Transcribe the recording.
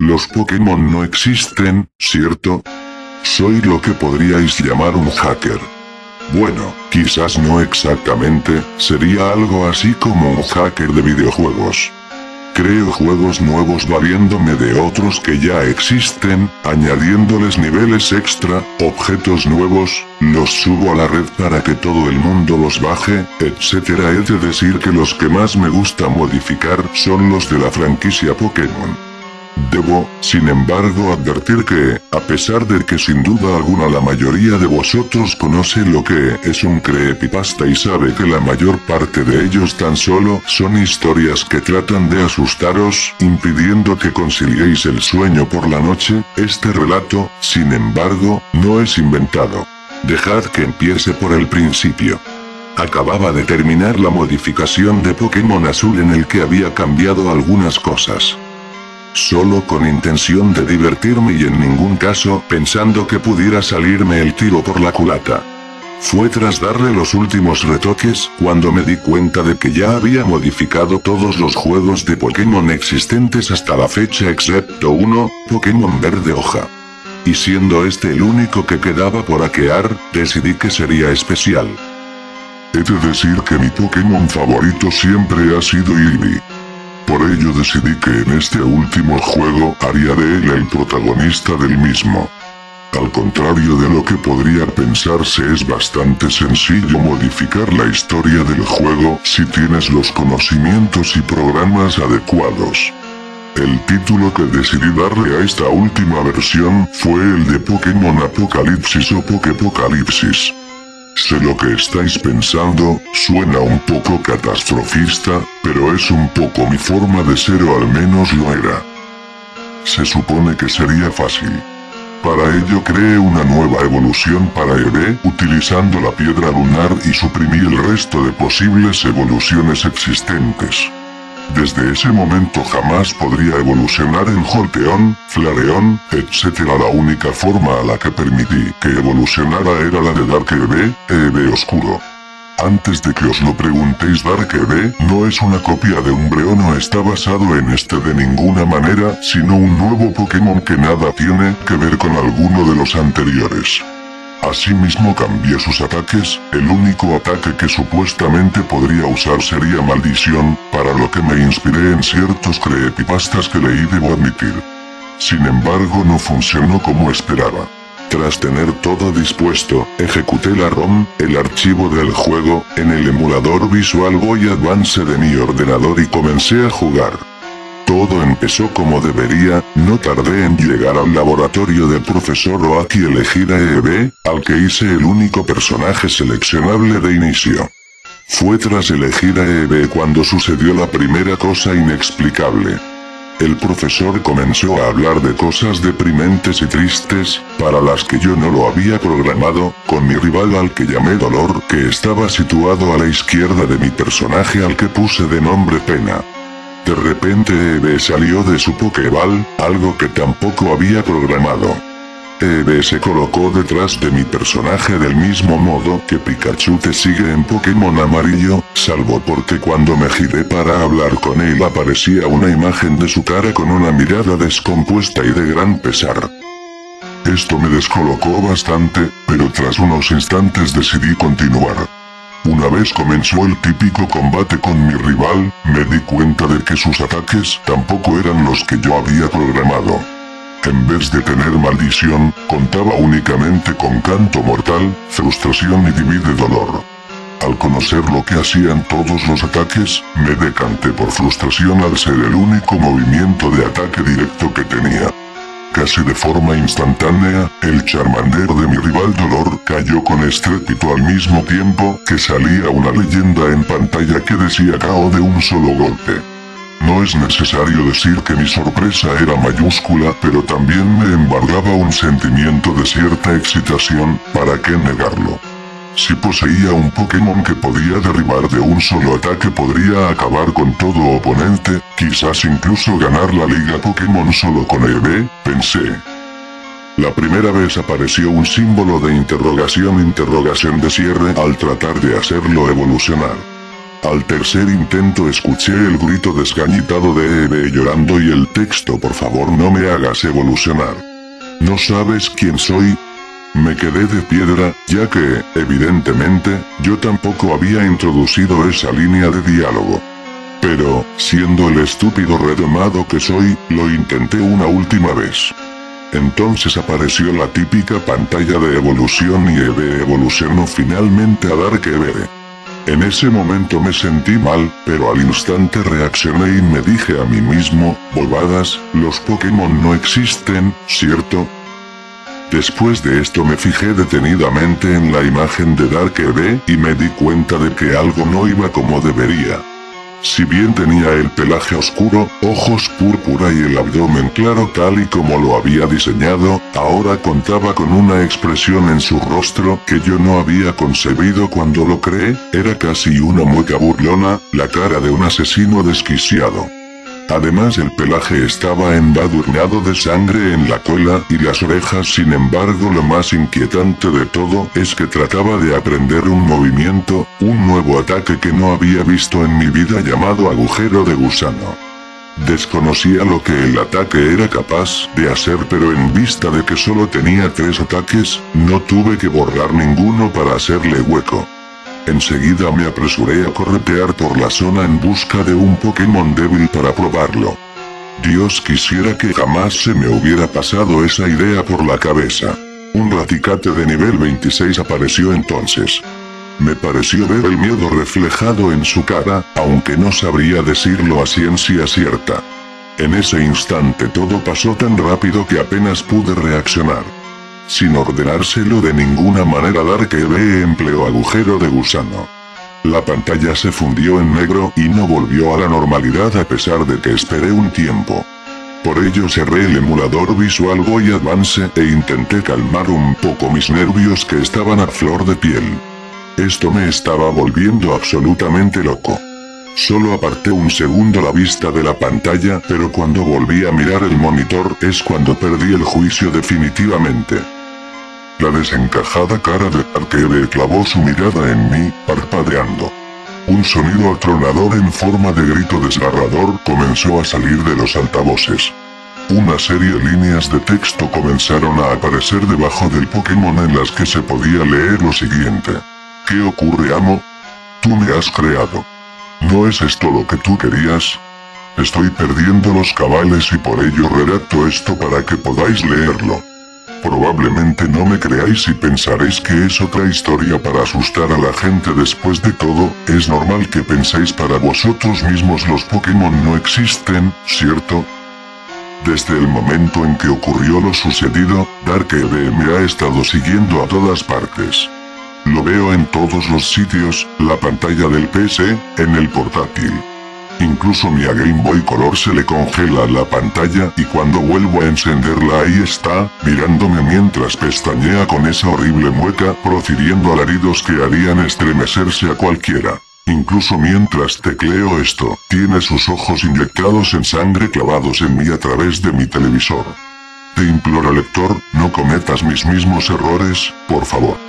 Los Pokémon no existen, ¿cierto? Soy lo que podríais llamar un hacker. Bueno, quizás no exactamente, sería algo así como un hacker de videojuegos. Creo juegos nuevos valiéndome de otros que ya existen, añadiéndoles niveles extra, objetos nuevos, los subo a la red para que todo el mundo los baje, etc. He de decir que los que más me gusta modificar son los de la franquicia Pokémon. Debo, sin embargo, advertir que, a pesar de que sin duda alguna la mayoría de vosotros conoce lo que es un creepypasta y sabe que la mayor parte de ellos tan solo son historias que tratan de asustaros, impidiendo que conciliéis el sueño por la noche, este relato, sin embargo, no es inventado. Dejad que empiece por el principio. Acababa de terminar la modificación de Pokémon Azul en el que había cambiado algunas cosas. Solo con intención de divertirme y en ningún caso pensando que pudiera salirme el tiro por la culata. Fue tras darle los últimos retoques cuando me di cuenta de que ya había modificado todos los juegos de Pokémon existentes hasta la fecha excepto uno, Pokémon Verde Hoja. Y siendo este el único que quedaba por hackear, decidí que sería especial. He de decir que mi Pokémon favorito siempre ha sido Eevee. Por ello decidí que en este último juego haría de él el protagonista del mismo. Al contrario de lo que podría pensarse, es bastante sencillo modificar la historia del juego si tienes los conocimientos y programas adecuados. El título que decidí darle a esta última versión fue el de Pokémon Apocalipsis o Poképocalipsis. Sé lo que estáis pensando, suena un poco catastrofista, pero es un poco mi forma de ser o al menos lo era. Se supone que sería fácil. Para ello creé una nueva evolución para Eevee utilizando la piedra lunar y suprimí el resto de posibles evoluciones existentes. Desde ese momento jamás podría evolucionar en Jolteon, Flareon, etc. La única forma a la que permití que evolucionara era la de Dark Eevee, Eevee Oscuro. Antes de que os lo preguntéis, Dark Eevee no es una copia de Umbreon o está basado en este de ninguna manera, sino un nuevo Pokémon que nada tiene que ver con alguno de los anteriores. Asimismo cambié sus ataques, el único ataque que supuestamente podría usar sería Maldición, para lo que me inspiré en ciertos creepypastas que leí, debo admitir. Sin embargo no funcionó como esperaba. Tras tener todo dispuesto, ejecuté la ROM, el archivo del juego, en el emulador Visual Boy Advance de mi ordenador y comencé a jugar. Todo empezó como debería, no tardé en llegar al laboratorio del profesor Oak y elegir a Eevee, al que hice el único personaje seleccionable de inicio. Fue tras elegir a Eevee cuando sucedió la primera cosa inexplicable. El profesor comenzó a hablar de cosas deprimentes y tristes, para las que yo no lo había programado, con mi rival al que llamé Dolor, que estaba situado a la izquierda de mi personaje al que puse de nombre Pena. De repente Eevee salió de su Pokéball, algo que tampoco había programado. Eevee se colocó detrás de mi personaje del mismo modo que Pikachu te sigue en Pokémon Amarillo, salvo porque cuando me giré para hablar con él aparecía una imagen de su cara con una mirada descompuesta y de gran pesar. Esto me descolocó bastante, pero tras unos instantes decidí continuar. Una vez comenzó el típico combate con mi rival, me di cuenta de que sus ataques tampoco eran los que yo había programado. En vez de tener maldición, contaba únicamente con canto mortal, frustración y divide dolor. Al conocer lo que hacían todos los ataques, me decanté por frustración al ser el único movimiento de ataque directo que tenía. Casi de forma instantánea, el Charmander de mi rival Dolor cayó con estrépito al mismo tiempo que salía una leyenda en pantalla que decía KO de un solo golpe. No es necesario decir que mi sorpresa era mayúscula, pero también me embargaba un sentimiento de cierta excitación, ¿para qué negarlo? Si poseía un Pokémon que podía derribar de un solo ataque, podría acabar con todo oponente, quizás incluso ganar la liga Pokémon solo con Eevee, pensé. La primera vez apareció un símbolo de interrogación de cierre al tratar de hacerlo evolucionar. Al tercer intento escuché el grito desgañitado de Eve llorando y el texto: por favor no me hagas evolucionar. ¿No sabes quién soy? Me quedé de piedra, ya que, evidentemente, yo tampoco había introducido esa línea de diálogo. Pero, siendo el estúpido redomado que soy, lo intenté una última vez. Entonces apareció la típica pantalla de evolución y Eve evolucionó finalmente a Dark Eve. En ese momento me sentí mal, pero al instante reaccioné y me dije a mí mismo: bobadas, los Pokémon no existen, ¿cierto? Después de esto me fijé detenidamente en la imagen de Dark Eve y me di cuenta de que algo no iba como debería. Si bien tenía el pelaje oscuro, ojos púrpura y el abdomen claro tal y como lo había diseñado, ahora contaba con una expresión en su rostro que yo no había concebido cuando lo creé. Era casi una mueca burlona, la cara de un asesino desquiciado. Además el pelaje estaba embadurnado de sangre en la cola y las orejas. Sin embargo, lo más inquietante de todo es que trataba de aprender un movimiento, un nuevo ataque que no había visto en mi vida, llamado agujero de gusano. Desconocía lo que el ataque era capaz de hacer, pero en vista de que solo tenía 3 ataques, no tuve que borrar ninguno para hacerle hueco. Enseguida me apresuré a corretear por la zona en busca de un Pokémon débil para probarlo. Dios quisiera que jamás se me hubiera pasado esa idea por la cabeza. Un Raticate de nivel 26 apareció entonces. Me pareció ver el miedo reflejado en su cara, aunque no sabría decirlo a ciencia cierta. En ese instante todo pasó tan rápido que apenas pude reaccionar. Sin ordenárselo de ninguna manera, Dark Eve empleó agujero de gusano. La pantalla se fundió en negro y no volvió a la normalidad a pesar de que esperé un tiempo. Por ello cerré el emulador Visual Boy Advance e intenté calmar un poco mis nervios que estaban a flor de piel. Esto me estaba volviendo absolutamente loco. Solo aparté un segundo la vista de la pantalla, pero cuando volví a mirar el monitor es cuando perdí el juicio definitivamente. La desencajada cara de Dark Eve clavó su mirada en mí, parpadeando. Un sonido atronador en forma de grito desgarrador comenzó a salir de los altavoces. Una serie de líneas de texto comenzaron a aparecer debajo del Pokémon en las que se podía leer lo siguiente: ¿qué ocurre, amo? Tú me has creado. ¿No es esto lo que tú querías? Estoy perdiendo los cabales y por ello redacto esto para que podáis leerlo. Probablemente no me creáis y pensaréis que es otra historia para asustar a la gente. Después de todo, es normal que penséis para vosotros mismos: los Pokémon no existen, ¿cierto? Desde el momento en que ocurrió lo sucedido, Dark Eve me ha estado siguiendo a todas partes. Lo veo en todos los sitios, la pantalla del PC, en el portátil. Incluso mi Game Boy Color se le congela la pantalla y cuando vuelvo a encenderla ahí está, mirándome mientras pestañea con esa horrible mueca, profiriendo alaridos que harían estremecerse a cualquiera. Incluso mientras tecleo esto, tiene sus ojos inyectados en sangre clavados en mí a través de mi televisor. Te imploro, lector, no cometas mis mismos errores, por favor.